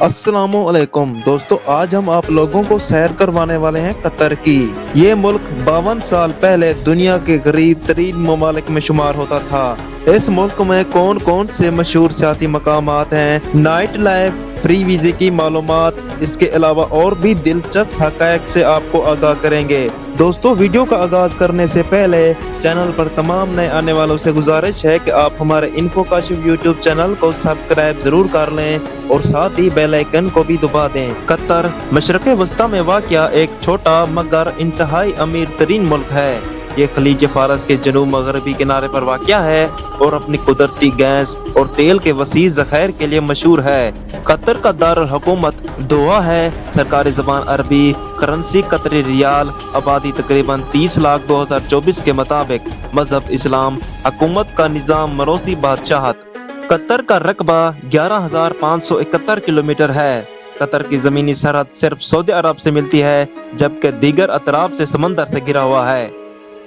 अस्सलामुअलैकुम दोस्तों, आज हम आप लोगों को सैर करवाने वाले हैं कतर की। ये मुल्क 52 साल पहले दुनिया के गरीब तरीन ममालिक में शुमार होता था। इस मुल्क में कौन कौन से मशहूर सियाती मकामात हैं, नाइट लाइफ, फ्री वीजे की मालूमात, इसके अलावा और भी दिलचस्प हक़ाइक़ से आपको आगाह करेंगे। दोस्तों, वीडियो का आगाज करने से पहले चैनल पर तमाम नए आने वालों से गुजारिश है कि आप हमारे इन्फो काशिफ यूट्यूब चैनल को सब्सक्राइब जरूर कर लें और साथ ही बेल आइकन को भी दबा दें। कतर मशरक़े वस्ता में वाक़िया एक छोटा मगर इंतहाई अमीर तरीन मुल्क है। ये खलीज फारस के जनूब मगरबी किनारे पर वाक़िया है और अपनी कुदरती गैस और तेल के वसी ज़ख़ायर के लिए मशहूर है। कतर का दारुल हुकूमत दोहा है। सरकारी ज़बान अरबी, करेंसी कतरी रियाल, आबादी तकरीबन 30 लाख 2024 के मुताबिक, मजहब इस्लाम, हुकूमत का निज़ाम मरोसी बादशाहत। कतर का रकबा 11,571 किलोमीटर है। कतर की ज़मीनी सरहद सिर्फ सऊदी अरब से मिलती है, जबकि दीगर अतराफ से समंदर से घिरा हुआ है।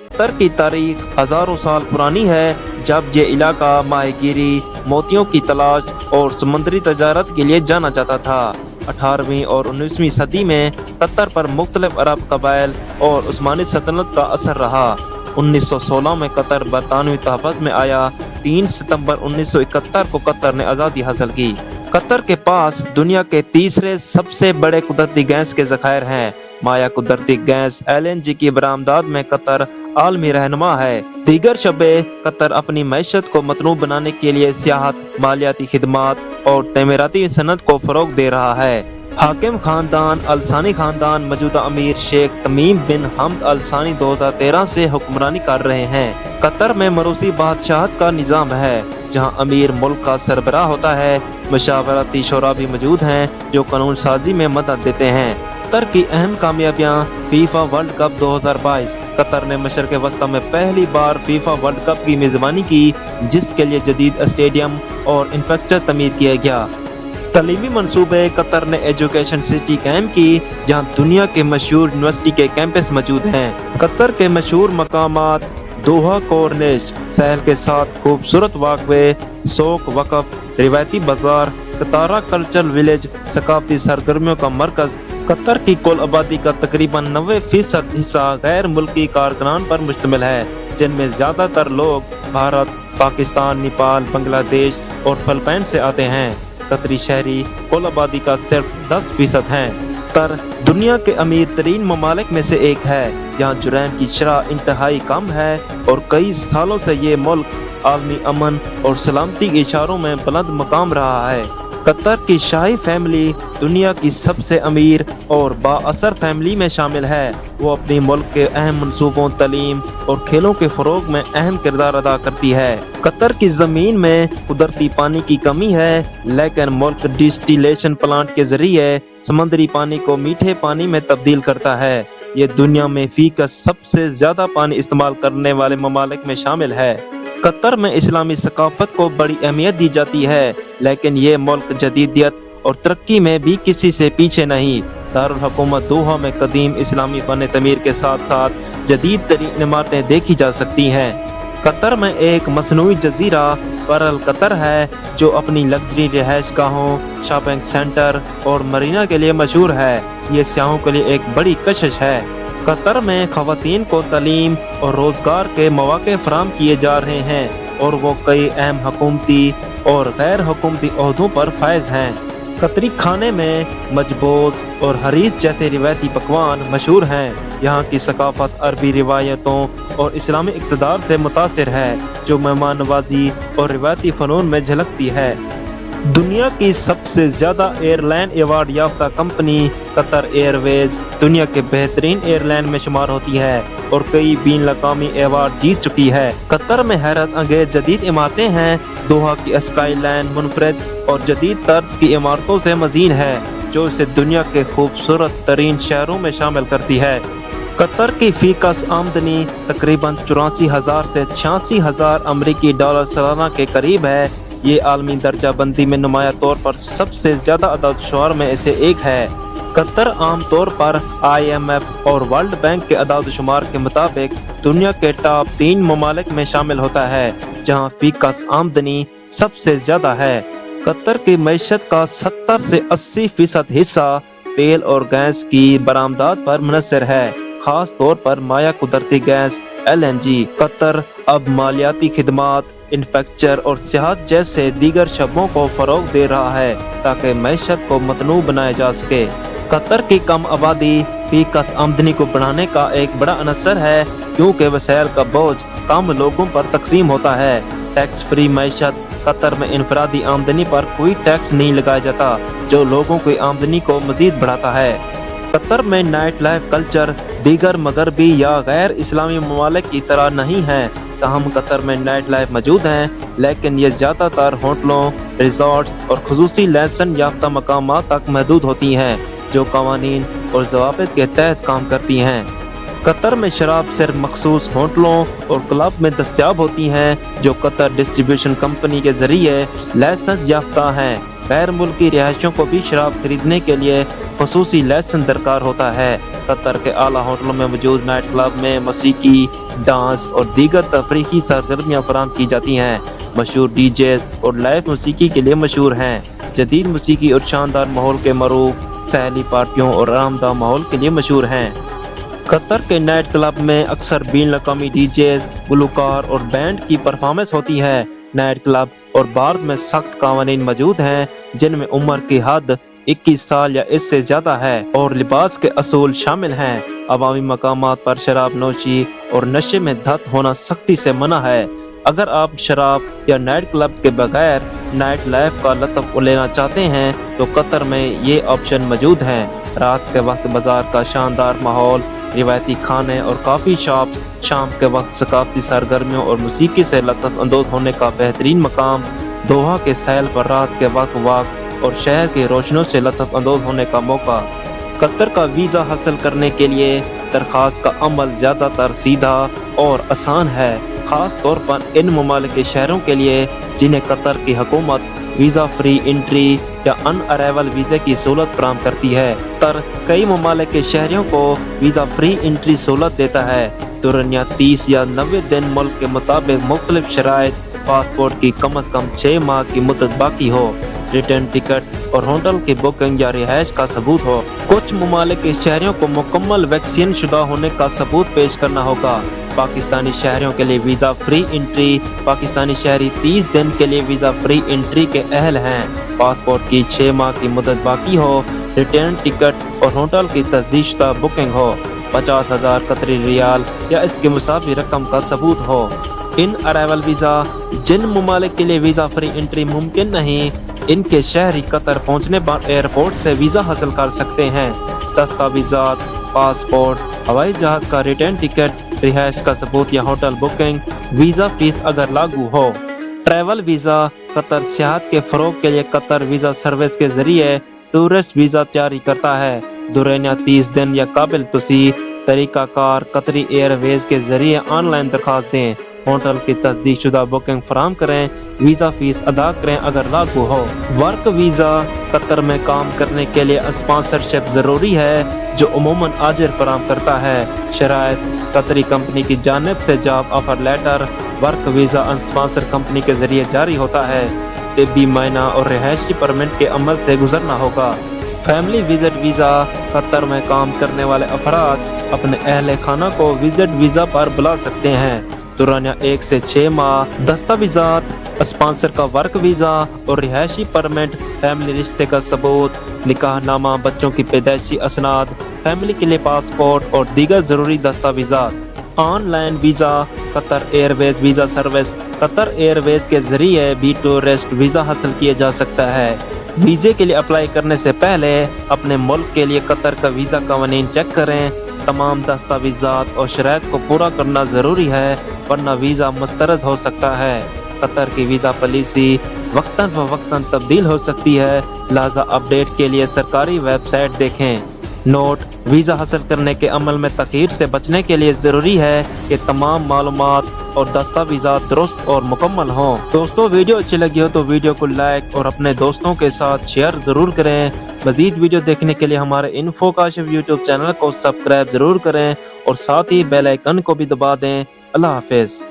कतर की तारीख हजारों साल पुरानी है, जब ये इलाका माहीगीरी, मोतियों की तलाश और समुद्री तजारत के लिए जाना जाता था। 18वीं और 19वीं सदी में कतर पर मुख्तलिफ अरब कबाइल और उस्मानी सल्तनत का असर रहा। 1916 में कतर बरतानवी तहफ़्फ़ुज़ में आया। 3 सितंबर 1971 को कतर ने आज़ादी हासिल की। कतर के पास दुनिया के तीसरे सबसे बड़े कुदरती गैस के ज़ख़ायर हैं। माया कुदरती गैस LNG की बरामदात में कतर आलमी रहनुमा है। दीगर शबे कतर अपनी मैशत को मतनू बनाने के लिए सियाहत, मालियाती खिदमात और तमीराती सनत को फरोग दे रहा है। हाकिम खानदान अल-सानी खानदान मौजूदा अमीर शेख तमीम बिन हमद अल-सानी 2013 से हुक्मरानी कर रहे हैं। कतर में मरूसी बादशाहत का निज़ाम है, जहाँ अमीर मुल्क का सरबराह होता है। मशावरती शोरा भी मौजूद हैं जो कानून साजी में मदद देते हैं। कतर की अहम कामयाबियाँ फीफा वर्ल्ड कप 2022। कतर ने मशरक़े वस्ता में पहली बार फीफा वर्ल्ड कप की मेज़बानी की, जिसके लिए जदीद स्टेडियम और इंफ्रास्ट्रक्चर तमीर किया गया। तालीमी मंसूबे कतर ने एजुकेशन सिटी कायम की, जहां दुनिया के मशहूर यूनिवर्सिटी के कैंपस मौजूद हैं। कतर के मशहूर मकामात दोहा कॉर्निश, शहर के साथ खूबसूरत वाकवे, सोक वक़फ़, रिवायती बाजार, कतारा कल्चरल विलेज, सकाफती सरगर्मियों का मरकज। कतर की कुल आबादी का तकरीबन 90% हिस्सा गैर मुल्की कारकुनान पर मुश्तमिल है, जिनमें ज्यादातर लोग भारत, पाकिस्तान, नेपाल, बांग्लादेश और फिलिपाइन से आते हैं। कतरी शहरी कुल आबादी का सिर्फ 10% हैं। कतर दुनिया के अमीर तरीन ममालिक में से एक है, जहाँ जुर्म की शरह इंतहाई कम है और कई सालों से ये मुल्क आलमी अमन और सलामती के इशारों में बुलंद मकाम रहा है। कतर की शाही फैमिली दुनिया की सबसे अमीर और बाअसर फैमिली में शामिल है। वो अपनी मुल्क के अहम मंसूबों, तालीम और खेलों के फरोग में अहम किरदार अदा करती है। कतर की ज़मीन में कुदरती पानी की कमी है, लेकिन मुल्क डिस्टिलेशन प्लांट के जरिए समंदरी पानी को मीठे पानी में तब्दील करता है। ये दुनिया में फीसद सबसे ज्यादा पानी इस्तेमाल करने वाले ममालिक में शामिल है। कतर में इस्लामी सकाफत को बड़ी अहमियत दी जाती है, लेकिन ये मुल्क जदीदियत और तरक्की में भी किसी से पीछे नहीं। दारुल हुकूमत दोहा में कदीम इस्लामी फन तमीर के साथ साथ जदीद तरीन इमारतें देखी जा सकती हैं। कतर में एक मसनूई जजीरा परल कतर है, जो अपनी लग्जरी रिहाइश गाहों, शॉपिंग सेंटर और मरीना के लिए मशहूर है। ये सियाहों के लिए एक बड़ी कशिश है। कतर में खवातीन को तालीम और रोजगार के मौके फराहम किए जा रहे हैं और वो कई अहम हुकूमती और गैर हुकूमती ओहदों पर फायज हैं। कतरी खाने में मजबूत और हरीस जैसे रिवायती पकवान मशहूर हैं। यहाँ की सकाफत अरबी रिवायतों और इस्लामी इक़्तिदार से मुतासिर है, जो मेहमान नवाजी और रिवायती फ़नून में झलकती है। दुनिया की सबसे ज्यादा एयरलाइन अवार्ड याफ्ता कंपनी कतर एयरवेज दुनिया के बेहतरीन एयरलाइन में शुमार होती है और कई बीन अवी अवार्ड जीत चुकी है। कतर में हैरत अंगेज जदीद इमारतें हैं। दोहा की स्काई लाइन मुनफरद और जदीद तर्ज की इमारतों से मजीन है, जो इसे दुनिया के खूबसूरत तरीन शहरों में शामिल करती है। कतर की फीकस आमदनी तकरीबन 84,000 से 86,000 अमरीकी डॉलर सालाना के करीब है। ये आलमी दर्जा बंदी में नुमाया तौर पर सबसे ज्यादा अदाद-ओ-शुमार में से एक है। कतर आम तौर पर IMF और वर्ल्ड बैंक के अदाद-ओ-शुमार के मुताबिक दुनिया के टॉप 3 ममालिक में शामिल होता है, जहां फीकस आमदनी सबसे ज्यादा है। قطر کی معیشت کا 70 سے 80% حصہ تیل اور گیس کی برآمدات پر منحصر ہے، خاص طور پر مائع قدرتی گیس LNG۔ قطر اب مالیاتی خدمات، انفراسٹرکچر اور سیاحت جیسے دیگر شعبوں کو فروغ دے رہا ہے تاکہ معیشت کو متنوع بنایا جا سکے۔ قطر کی کم آبادی فی کس آمدنی کو بڑھانے کا ایک بڑا عنصر ہے، کیونکہ وسائل کا بوجھ کم لوگوں پر تقسیم ہوتا ہے۔ ٹیکس فری معیشت: قطر میں انفرادی آمدنی پر کوئی ٹیکس نہیں لگایا جاتا، جو لوگوں کی آمدنی کو مزید بڑھاتا ہے۔ قطر میں نائٹ لائف کلچر دیگر مغربی یا غیر اسلامی ممالک کی طرح نہیں ہے، تاہم قطر میں نائٹ لائف موجود ہیں، لیکن یہ زیادہ تر ہوٹلوں، ریزورٹس اور خصوصی لائسنس یافتہ مقامات تک محدود ہوتی ہیں، جو قوانین اور ضوابط کے تحت کام کرتی ہیں۔ قطر میں شراب صرف مخصوص ہوٹلوں اور کلب میں دستیاب ہوتی ہیں، جو قطر ڈسٹریبیوشن کمپنی کے ذریعے لائسنس یافتہ ہیں۔ غیر ملکی رہائشیوں کو بھی شراب خریدنے کے لیے خصوصی لائسنس درکار ہوتا ہے۔ قطر کے اعلیٰ ہوٹلوں میں موجود نائٹ کلب میں موسیقی، ڈانس اور دیگر تفریحی سرگرمیاں فراہم کی جاتی ہیں۔ مشہور DJs اور لائیو موسیقی کے لیے مشہور ہیں۔ جدید موسیقی اور شاندار ماحول کے معروف ساحلی پارٹیوں اور آرام دہ ماحول کے لیے مشہور ہیں۔ قطر کے نائٹ کلب میں اکثر بین الاقوامی DJs، گلوکار اور بینڈ کی پرفارمنس ہوتی ہے۔ نائٹ کلب اور بارز میں سخت قوانین موجود ہیں، جن میں عمر کی حد 21 سال یا اس سے زیادہ ہے اور لباس کے اصول شامل ہیں۔ عوامی مقامات پر شراب نوشی اور نشے میں دھت ہونا سختی سے منع ہے۔ اگر آپ شراب یا نائٹ کلب کے بغیر نائٹ لائف کا لطف لینا چاہتے ہیں تو قطر میں یہ آپشن موجود ہیں۔ رات کے وقت بازار کا شاندار ماحول، روایتی کھانے اور کافی شاپس، شام کے وقت ثقافتی سرگرمیوں اور موسیقی سے لطف اندوز ہونے کا بہترین مقام، دوحہ کے ساحل پر رات کے وقت واک اور شہر کی روشنیوں سے لطف اندوز ہونے کا موقع۔ قطر کا ویزا حاصل کرنے کے لیے درخواست کا عمل زیادہ تر سیدھا اور آسان ہے، خاص طور پر ان ممالک کے شہریوں کے لیے جنہیں قطر کی حکومت ویزا فری انٹری یا ان ارائیول ویزے کی سہولت فراہم کرتی ہے۔ قطر کئی ممالک کے شہریوں کو ویزا فری انٹری سہولت دیتا ہے۔ دورانیہ 30 یا 90 دن ملک کے مطابق مختلف شرائط، پاسپورٹ کی کم از کم 6 ماہ کی مدت باقی ہو، ریٹرن ٹکٹ اور ہوٹل کی بکنگ یا رہائش کا ثبوت ہو۔ کچھ ممالک کے شہریوں کو مکمل ویکسین شدہ ہونے کا ثبوت پیش کرنا ہوگا۔ پاکستانی شہریوں کے لیے ویزا فری انٹری: پاکستانی شہری 30 دن کے لیے ویزا فری انٹری کے اہل ہیں۔ پاسپورٹ کی 6 ماہ کی مدت باقی ہو، ریٹرن ٹکٹ اور ہوٹل کی تصدیق شدہ بکنگ ہو، 50,000 قطری ریال یا اس کی مساوی رقم کا ثبوت ہو۔ ان ارائیول ویزا: جن ممالک کے لیے ویزا فری انٹری ممکن نہیں، ان کے شہری قطر پہنچنے پر ایئرپورٹ سے ویزا حاصل کر سکتے ہیں۔ دستاویزات: پاسپورٹ، ہوائی جہاز کا ریٹرن ٹکٹ، رہائش کا ثبوت یا ہوٹل بکنگ۔ ویزا فیس اگر لاگو ہو۔ ٹریول ویزا: قطر سیاحت کے فروغ کے لیے قطر ویزا سروس کے ذریعے ٹورسٹ ویزا جاری کرتا ہے۔ دورانیہ 30 دن یا قابل توسیع طریقہ کار: قطری ایئر ویز کے ذریعے آن لائن درخواست دیں، ہوٹل کی تصدیق شدہ بکنگ فراہم کریں، ویزا فیس ادا کریں اگر لاگو ہو۔ ورک ویزا: قطر میں کام کرنے کے لیے اسپانسرشپ ضروری ہے، جو عموماً آجر فراہم کرتا ہے۔ شرائط: قطری کمپنی کی جانب سے job offer letter. Work visa sponsor company کے ذریعے جاری ہوتا ہے۔ طبی معائنہ اور رہائشی پرمٹ کے عمل سے گزرنا ہوگا۔ فیملی وزٹ ویزا: قطر میں کام کرنے والے افراد اپنے اہل خانہ کو وزٹ ویزا پر بلا سکتے ہیں۔ دورانیہ 1 سے 6 ماہ۔ دستاویزات: اسپانسر کا ورک ویزا اور رہائشی پرمٹ، فیملی رشتے کا ثبوت، نکاح نامہ، بچوں کی پیدائشی اسناد، فیملی کے لیے پاسپورٹ اور دیگر ضروری دستاویزات۔ Online visa: Qatar airways visa service. Qatar airways کے ذریعے بھی ٹورسٹ ویزا حاصل کیا جا سکتا ہے۔ ویزے کے لیے اپلائی کرنے سے پہلے اپنے ملک کے لیے قطر کا ویزا قوانین چیک کریں۔ تمام دستاویزات اور شرائط کو پورا کرنا ضروری ہے، ورنہ ویزا مسترد ہو سکتا ہے۔ قطر کی ویزا پالیسی وقتاً فوقتاً تبدیل ہو سکتی ہے، لہذا اپ ڈیٹ کے لیے سرکاری ویب سائٹ دیکھیں۔ نوٹ: ویزا حاصل کرنے کے عمل میں تاخیر سے بچنے کے لیے ضروری ہے کہ تمام معلومات اور دستاویزات درست اور مکمل ہوں۔ دوستو، ویڈیو اچھی لگی ہو تو ویڈیو کو لائک اور اپنے دوستوں کے ساتھ شیئر ضرور کریں۔ مزید ویڈیو دیکھنے کے لیے ہمارے انفو کاشف یوٹیوب چینل کو سبسکرائب ضرور کریں اور ساتھ ہی بیل آئیکن کو بھی دبا دیں۔ اللہ حافظ۔